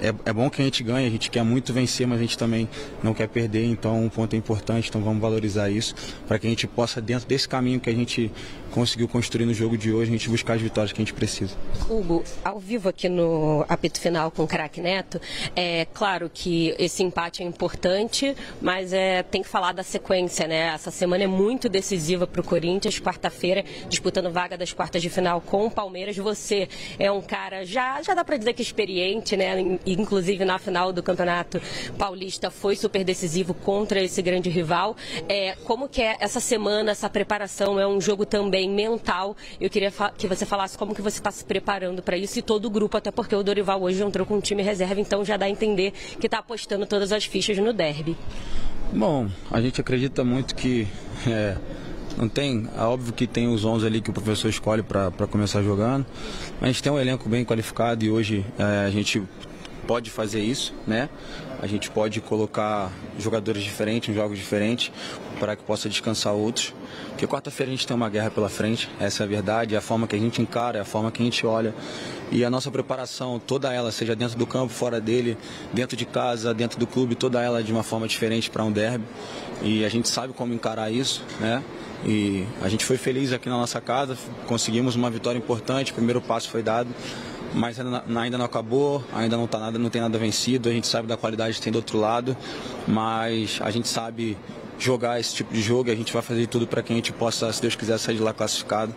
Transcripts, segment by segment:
é bom que a gente ganhe, a gente quer muito vencer, mas a gente também não quer perder, então um ponto é importante, então vamos valorizar isso, para que a gente possa, dentro desse caminho que a gente conseguiu construir no jogo de hoje, a gente buscar as vitórias que a gente precisa. Hugo, ao vivo aqui no apito final com o Craque Neto, é claro que esse empate é importante, mas tem que falar da sequência, né? Essa semana é muito decisiva para o Corinthians, quarta-feira, disputando vaga das quartas de final com o Palmeiras. Você é um cara, já dá para dizer que experiente, né? Inclusive na final do Campeonato Paulista foi super decisivo contra esse grande rival. Como que é essa semana, essa preparação? É um jogo também mental. Eu queria que você falasse como que você está se preparando para isso e todo o grupo, até porque o Dorival hoje entrou com um time reserva, então já dá a entender que está apostando todas as fichas no derby. Bom, a gente acredita muito que não tem, é óbvio que tem os 11 ali que o professor escolhe para começar jogando, mas a gente tem um elenco bem qualificado e hoje a gente pode fazer isso, né? A gente pode colocar jogadores diferentes, jogos diferentes, para que possa descansar outros. Porque quarta-feira a gente tem uma guerra pela frente, essa é a verdade, é a forma que a gente encara, é a forma que a gente olha. E a nossa preparação, toda ela, seja dentro do campo, fora dele, dentro de casa, dentro do clube, toda ela de uma forma diferente para um derby. E a gente sabe como encarar isso, né? E a gente foi feliz aqui na nossa casa, conseguimos uma vitória importante, o primeiro passo foi dado. Mas ainda não acabou, ainda não tem nada vencido, a gente sabe da qualidade que tem do outro lado, mas a gente sabe jogar esse tipo de jogo e a gente vai fazer tudo para que a gente possa, se Deus quiser, sair de lá classificado,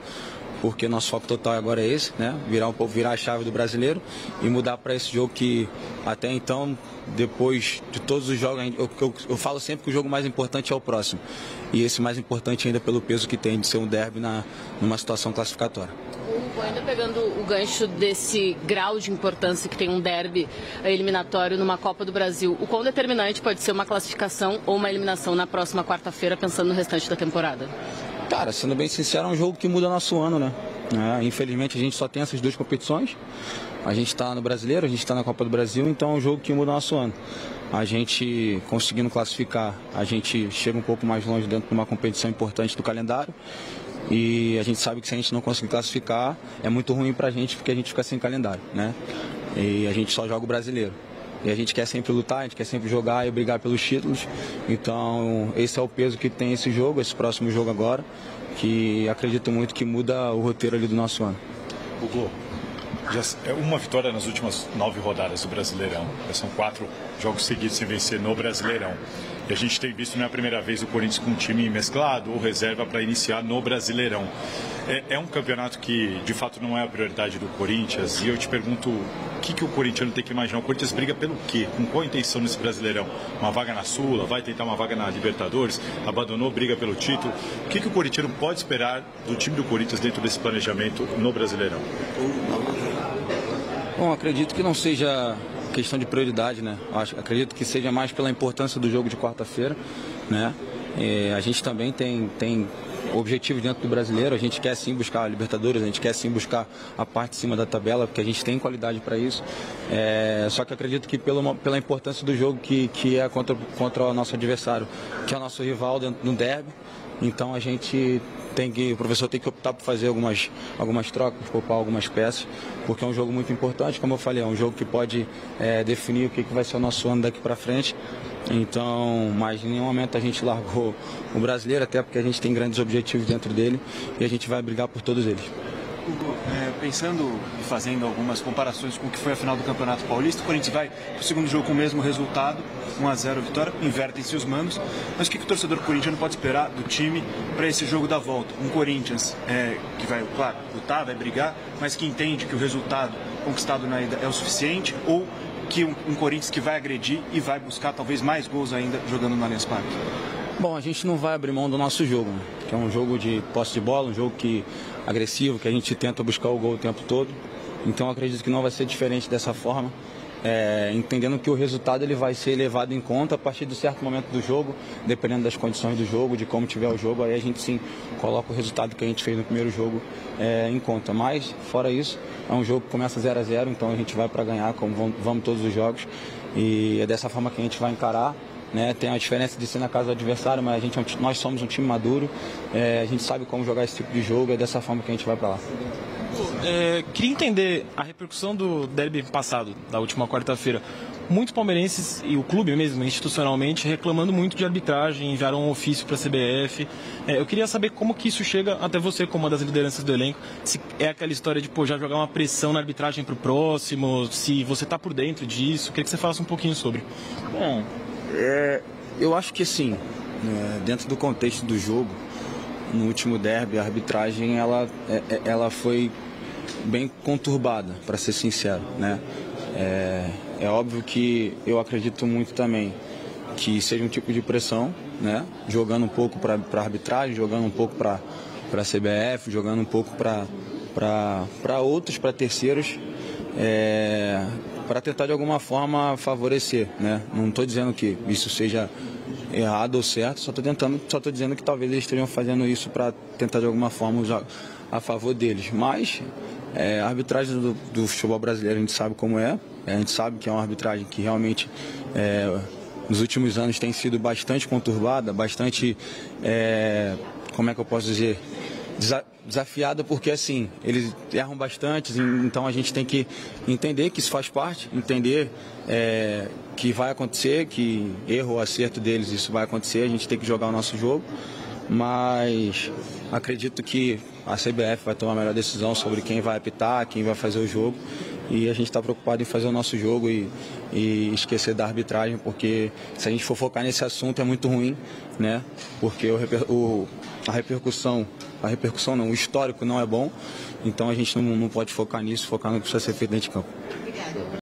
porque nosso foco total agora é esse, né? Virar a chave do brasileiro e mudar para esse jogo que até então, depois de todos os jogos, eu falo sempre que o jogo mais importante é o próximo, e esse mais importante ainda pelo peso que tem de ser um derby numa situação classificatória. Ainda pegando o gancho desse grau de importância que tem um derby eliminatório numa Copa do Brasil, o quão determinante pode ser uma classificação ou uma eliminação na próxima quarta-feira, pensando no restante da temporada? Cara, sendo bem sincero, é um jogo que muda nosso ano, né? Infelizmente a gente só tem essas duas competições. A gente está no Brasileiro, a gente está na Copa do Brasil, então é um jogo que muda nosso ano. A gente conseguindo classificar, a gente chega um pouco mais longe dentro de uma competição importante do calendário. E a gente sabe que se a gente não conseguir classificar, é muito ruim pra gente, porque a gente fica sem calendário, né? E a gente só joga o brasileiro. E a gente quer sempre lutar, a gente quer sempre jogar e brigar pelos títulos. Então, esse é o peso que tem esse jogo, esse próximo jogo agora, que acredito muito que muda o roteiro ali do nosso ano. Hugo, já é uma vitória nas últimas 9 rodadas do Brasileirão. Já são 4 jogos seguidos sem vencer no Brasileirão. E a gente tem visto, não é a primeira vez, o Corinthians com um time mesclado ou reserva para iniciar no Brasileirão. É um campeonato que, de fato, não é a prioridade do Corinthians. E eu te pergunto, o que o corintiano tem que imaginar? O Corinthians briga pelo quê? Com qual intenção nesse Brasileirão? Uma vaga na Sula? Vai tentar uma vaga na Libertadores? Abandonou, briga pelo título? O que o corintiano pode esperar do time do Corinthians dentro desse planejamento no Brasileirão? Bom, acredito que não seja questão de prioridade, né? Acredito que seja mais pela importância do jogo de quarta-feira, né? A gente também tem objetivo dentro do brasileiro, a gente quer sim buscar a Libertadores, a gente quer sim buscar a parte de cima da tabela, porque a gente tem qualidade para isso. Só que acredito que pela importância do jogo que é contra o nosso adversário, que é o nosso rival dentro do derby, então o professor tem que optar por fazer algumas trocas, poupar algumas peças, porque é um jogo muito importante, como eu falei, é um jogo que pode definir o que vai ser o nosso ano daqui para frente. Então, mas em nenhum momento a gente largou o brasileiro, até porque a gente tem grandes objetivos dentro dele e a gente vai brigar por todos eles. Hugo, pensando e fazendo algumas comparações com o que foi a final do Campeonato Paulista, o Corinthians vai para o segundo jogo com o mesmo resultado, 1-0 a vitória, invertem-se os mandos, mas o que o torcedor corintiano pode esperar do time para esse jogo da volta? Um Corinthians que vai, claro, lutar, vai brigar, mas que entende que o resultado conquistado na ida é o suficiente, ou que um Corinthians que vai agredir e vai buscar talvez mais gols ainda jogando no Allianz Parque? Bom, a gente não vai abrir mão do nosso jogo, né? Que é um jogo de posse de bola, um jogo agressivo, que a gente tenta buscar o gol o tempo todo. Então acredito que não vai ser diferente dessa forma, entendendo que o resultado ele vai ser levado em conta a partir de certo momento do jogo, dependendo das condições do jogo, de como tiver o jogo, aí a gente sim coloca o resultado que a gente fez no primeiro jogo em conta. Mas, fora isso, é um jogo que começa 0-0, então a gente vai para ganhar, como vamos todos os jogos, e é dessa forma que a gente vai encarar. Tem a diferença de ser na casa do adversário, mas nós somos um time maduro, a gente sabe como jogar esse tipo de jogo, é dessa forma que a gente vai para lá. Queria entender a repercussão do derby passado, da última quarta-feira. Muitos palmeirenses e o clube mesmo, institucionalmente, reclamando muito de arbitragem, enviaram um ofício para a CBF. Eu queria saber como que isso chega até você, como uma das lideranças do elenco. Se é aquela história de já jogar uma pressão na arbitragem para o próximo, se você está por dentro disso. Queria que você falasse um pouquinho sobre. Bom, eu acho que sim, dentro do contexto do jogo, no último derby, a arbitragem ela foi bem conturbada, para ser sincero, né? É óbvio que eu acredito muito também que seja um tipo de pressão, né? Jogando um pouco para a arbitragem, jogando um pouco para a CBF, jogando um pouco para outros, para terceiros, para tentar de alguma forma favorecer, né? Não estou dizendo que isso seja errado ou certo, só estou dizendo que talvez eles estejam fazendo isso para tentar de alguma forma usar a favor deles. Mas a arbitragem do futebol brasileiro a gente sabe como é, a gente sabe que é uma arbitragem que realmente nos últimos anos tem sido bastante conturbada, bastante, como é que eu posso dizer, desafiada, porque assim, eles erram bastante, então a gente tem que entender que isso faz parte, entender que vai acontecer, que erro ou acerto deles, isso vai acontecer, a gente tem que jogar o nosso jogo, mas acredito que a CBF vai tomar a melhor decisão sobre quem vai apitar, quem vai fazer o jogo, e a gente está preocupado em fazer o nosso jogo e esquecer da arbitragem, porque se a gente for focar nesse assunto é muito ruim, né? Porque a repercussão não, o histórico não é bom, então a gente não pode focar nisso, focar no que precisa ser feito dentro de campo.